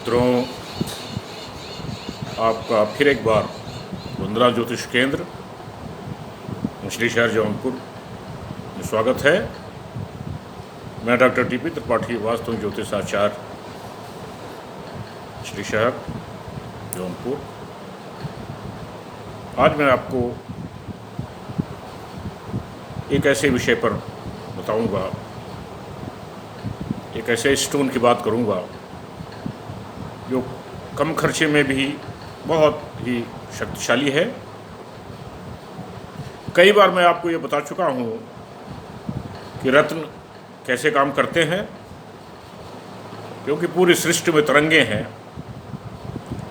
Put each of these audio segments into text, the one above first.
मित्रों, आपका फिर एक बार वंदना ज्योतिष केंद्र मछली शहर जौनपुर में स्वागत है। मैं डॉक्टर टीपी त्रिपाठी, वास्तु ज्योतिष आचार्य, मछली शहर जौनपुर। आज मैं आपको एक ऐसे विषय पर बताऊंगा, एक ऐसे स्टोन की बात करूंगा जो कम खर्चे में भी बहुत ही शक्तिशाली है। कई बार मैं आपको ये बता चुका हूँ कि रत्न कैसे काम करते हैं, क्योंकि पूरी सृष्टि में तरंगे हैं,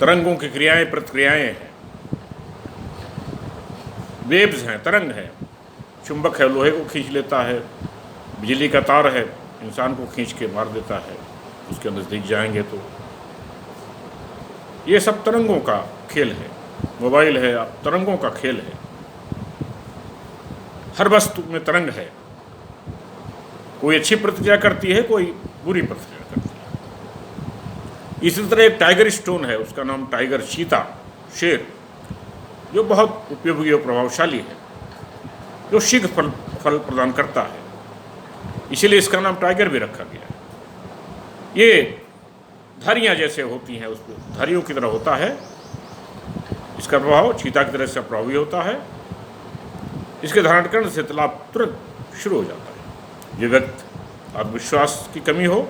तरंगों की क्रियाएं प्रतिक्रियाएं हैं, वेव्स हैं, तरंग है। चुंबक है, लोहे को खींच लेता है, बिजली का तार है, इंसान को खींच के मार देता है। उसके नज़दीक जाएंगे तो ये सब तरंगों का खेल है। मोबाइल है, तरंगों का खेल है। हर वस्तु में तरंग है, कोई अच्छी प्रतिक्रिया करती है, कोई बुरी प्रतिक्रिया करती है। इसी तरह एक टाइगर स्टोन है, उसका नाम टाइगर, चीता, शेर, जो बहुत उपयोगी और प्रभावशाली है, जो शीघ्र फल प्रदान करता है। इसीलिए इसका नाम टाइगर भी रखा गया है। ये धारियाँ जैसे होती हैं, उस धारियों की तरह होता है। इसका प्रभाव चीता की तरह से प्रभावी होता है। इसके धारण करने से लाभ तुरंत शुरू हो जाता है। जो व्यक्ति आत्मविश्वास की कमी हो,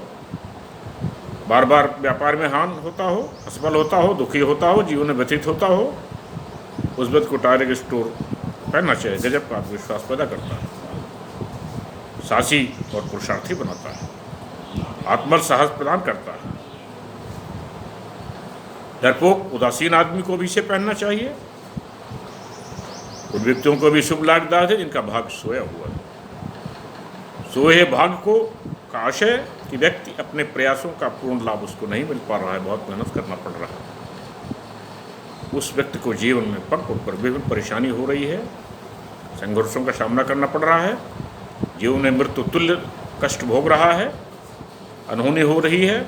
बार बार व्यापार में हानि होता हो, असफल होता हो, दुखी होता हो, जीवन में व्यतीत होता हो, उस व्यक्ति को टाइगर स्टोन पहनना चाहिए। गजब का आत्मविश्वास पैदा करता है, साहसी और पुरुषार्थी बनाता है, आत्मबल साहस प्रदान करता है। डरपोक उदासीन आदमी को भी इसे पहनना चाहिए। उन व्यक्तियों को भी शुभ लाभदायक है जिनका भाग्य सोया हुआ है। सोए भाग्य को का आशय कि व्यक्ति अपने प्रयासों का पूर्ण लाभ उसको नहीं मिल पा रहा है, बहुत मेहनत करना पड़ रहा है। उस व्यक्ति को जीवन में पग पग पर विभिन्न परेशानी हो रही है, संघर्षों का सामना करना पड़ रहा है, जीवन में मृत्यु तुल्य कष्ट भोग रहा है, अनहोनी हो रही है,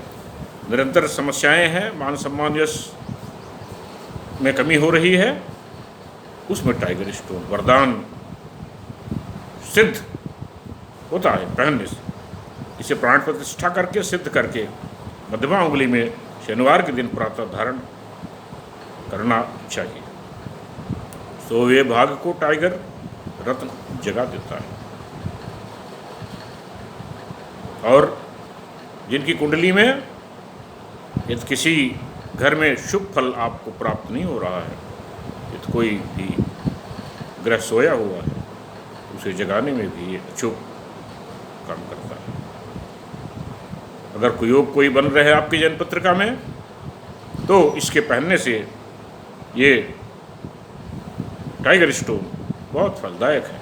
निरंतर समस्याएं हैं, मान सम्मान यश में कमी हो रही है। उसमें टाइगर स्टोन वरदान सिद्ध होता है पहनने से। इसे प्राण प्रतिष्ठा करके सिद्ध करके मध्यमा उंगली में शनिवार के दिन प्रातः धारण करना चाहिए। सोए भाग को टाइगर रत्न जगा देता है। और जिनकी कुंडली में यदि किसी घर में शुभ फल आपको प्राप्त नहीं हो रहा है, यदि कोई भी ग्रह सोया हुआ है, उसे जगाने में भी ये अचूक काम करता है। अगर कोई योग कोई बन रहे हैं आपकी जन्मपत्रिका में, तो इसके पहनने से ये टाइगर स्टोन बहुत फलदायक है।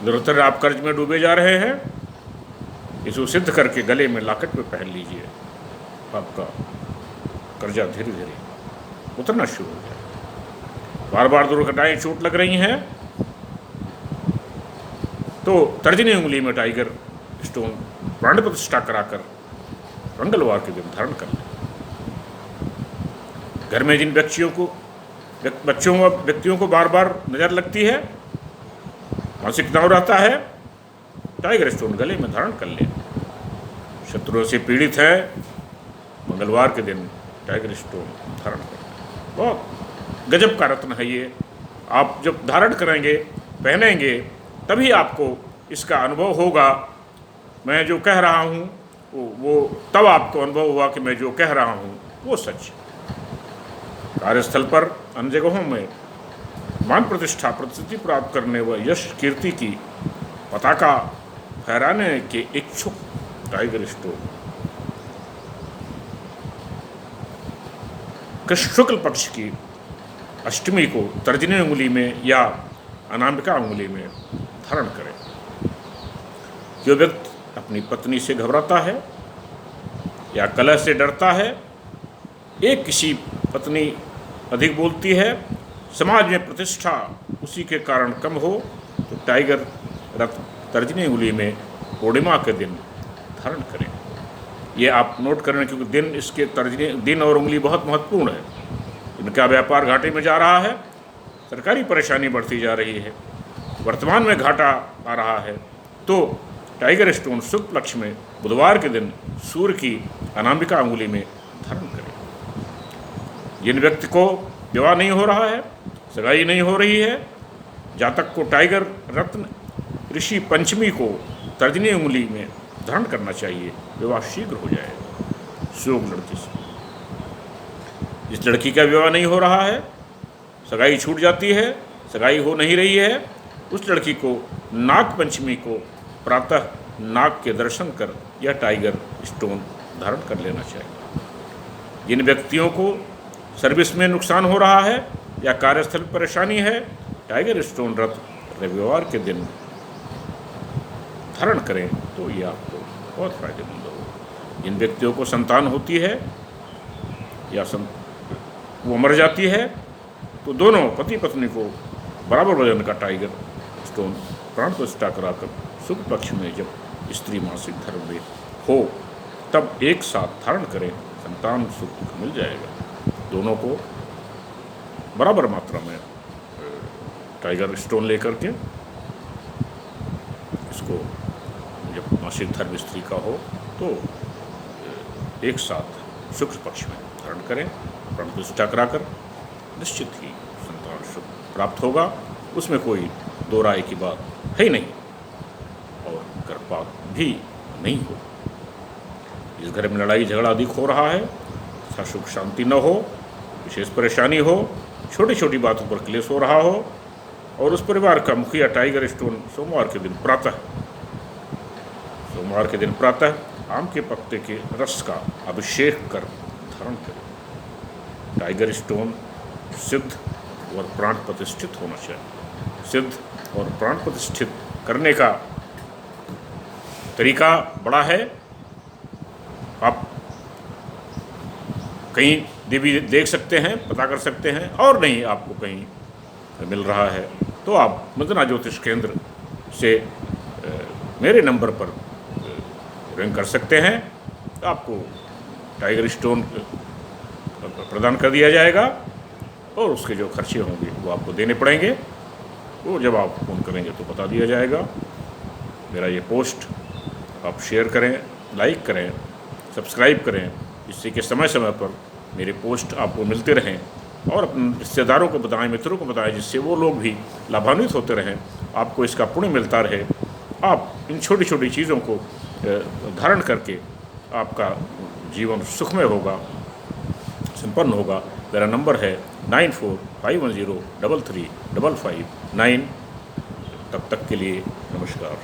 निरंतर आप कर्ज में डूबे जा रहे हैं, इसको सिद्ध करके गले में लॉकेट में पहन लीजिए। आपका कर्जा धीरे धीरे उतरना शुरू हो जाए। बार बार दुर्घटनाएं, चोट लग रही हैं, तो तर्जनी उंगली में टाइगर स्टोन प्राण प्रतिष्ठा कराकर मंगलवार के दिन धारण कर लें। घर में जिन व्यक्तियों को बार बार नजर लगती है, मानसिक तनाव रहता है, टाइगर स्टोन गले में धारण कर लें। शत्रुओं से पीड़ित है, मंगलवार के दिन टाइगर स्टोन धारण करें। बहुत गजब का रत्न है ये। आप जब धारण करेंगे, पहनेंगे, तभी आपको इसका अनुभव होगा। मैं जो कह रहा हूँ वो तब आपको अनुभव हुआ कि मैं जो कह रहा हूँ वो सच है। कार्यस्थल पर, अन्य जगहों में मान प्रतिष्ठा, प्रसिद्धि प्राप्त करने व यश कीर्ति की पताका फहराने के इच्छुक टाइगर स्टोन कृष्ण शुक्ल पक्ष की अष्टमी को तर्जनी उंगली में या अनामिका उंगली में धारण करें। जो व्यक्ति अपनी पत्नी से घबराता है या कलह से डरता है, एक किसी पत्नी अधिक बोलती है, समाज में प्रतिष्ठा उसी के कारण कम हो, तो टाइगर रत्न तर्जनी उंगली में पूर्णिमा के दिन धारण करें। ये आप नोट करें, क्योंकि दिन इसके तर्जनी दिन और उंगली बहुत महत्वपूर्ण है। इनका व्यापार घाटे में जा रहा है, सरकारी परेशानी बढ़ती जा रही है, वर्तमान में घाटा आ रहा है। तो टाइगर स्टोन शुभ पक्ष में बुधवार के दिन सूर्य की अनामिका अंगुली में धारण करें। जिन व्यक्ति को विवाह नहीं हो रहा है, सगाई नहीं हो रही है, जातक को टाइगर रत्न ऋषि पंचमी को तर्जनी उंगली में धारण करना चाहिए। विवाह शीघ्र हो जाएगा शुभ लड़की से। जिस लड़की का विवाह नहीं हो रहा है, सगाई छूट जाती है, सगाई हो नहीं रही है, उस लड़की को नाग पंचमी को प्रातः नाग के दर्शन कर यह टाइगर स्टोन धारण कर लेना चाहिए। जिन व्यक्तियों को सर्विस में नुकसान हो रहा है या कार्यस्थल पर परेशानी है, टाइगर स्टोन रत्न रविवार के दिन धारण करें तो ये आपको बहुत फायदेमंद होगा। जिन व्यक्तियों को संतान होती है या वो मर जाती है, तो दोनों पति पत्नी को बराबर वजन का टाइगर स्टोन प्राण प्रतिष्ठा कराकर शुभ पक्ष में जब स्त्री मासिक धर्म में हो तब एक साथ धारण करें, संतान सुख मिल जाएगा। दोनों को बराबर मात्रा में टाइगर स्टोन लेकर के इसको जब मासिक धर्म स्त्री का हो तो एक साथ शुक्ल पक्ष में धारण करें, प्राण प्रतिष्ठा कराकर निश्चित ही संतान सुख प्राप्त होगा। उसमें कोई दो राय की बात है ही नहीं और गर्भपात भी नहीं हो। जिस घर में लड़ाई झगड़ा अधिक हो रहा है, तथा सुख शांति न हो, विशेष परेशानी हो, छोटी छोटी बातों पर क्लेश हो रहा हो और उस परिवार का मुखिया टाइगर स्टोन सोमवार के दिन प्रातः आम के पत्ते के रस का अभिषेक कर धारण करें। टाइगर स्टोन सिद्ध और प्राण प्रतिष्ठित होना चाहिए। सिद्ध और प्राण प्रतिष्ठित करने का तरीका बड़ा है। आप कहीं देवी देख सकते हैं, पता कर सकते हैं, और नहीं आपको कहीं मिल रहा है तो आप मंजना ज्योतिष केंद्र से मेरे नंबर पर रिंग कर सकते हैं। आपको टाइगर स्टोन प्रदान कर दिया जाएगा और उसके जो खर्चे होंगे वो आपको देने पड़ेंगे। वो जब आप फ़ोन करेंगे तो बता दिया जाएगा। मेरा ये पोस्ट आप शेयर करें, लाइक करें, सब्सक्राइब करें, जिससे कि समय समय पर मेरे पोस्ट आपको मिलते रहें और अपने रिश्तेदारों को बताएं, मित्रों को बताएं, जिससे वो लोग भी लाभान्वित होते रहें, आपको इसका पुण्य मिलता रहे। आप इन छोटी छोटी चीज़ों को धारण करके आपका जीवन सुखमय होगा, संपन्न होगा। मेरा नंबर है 9451033559। तब तक के लिए नमस्कार।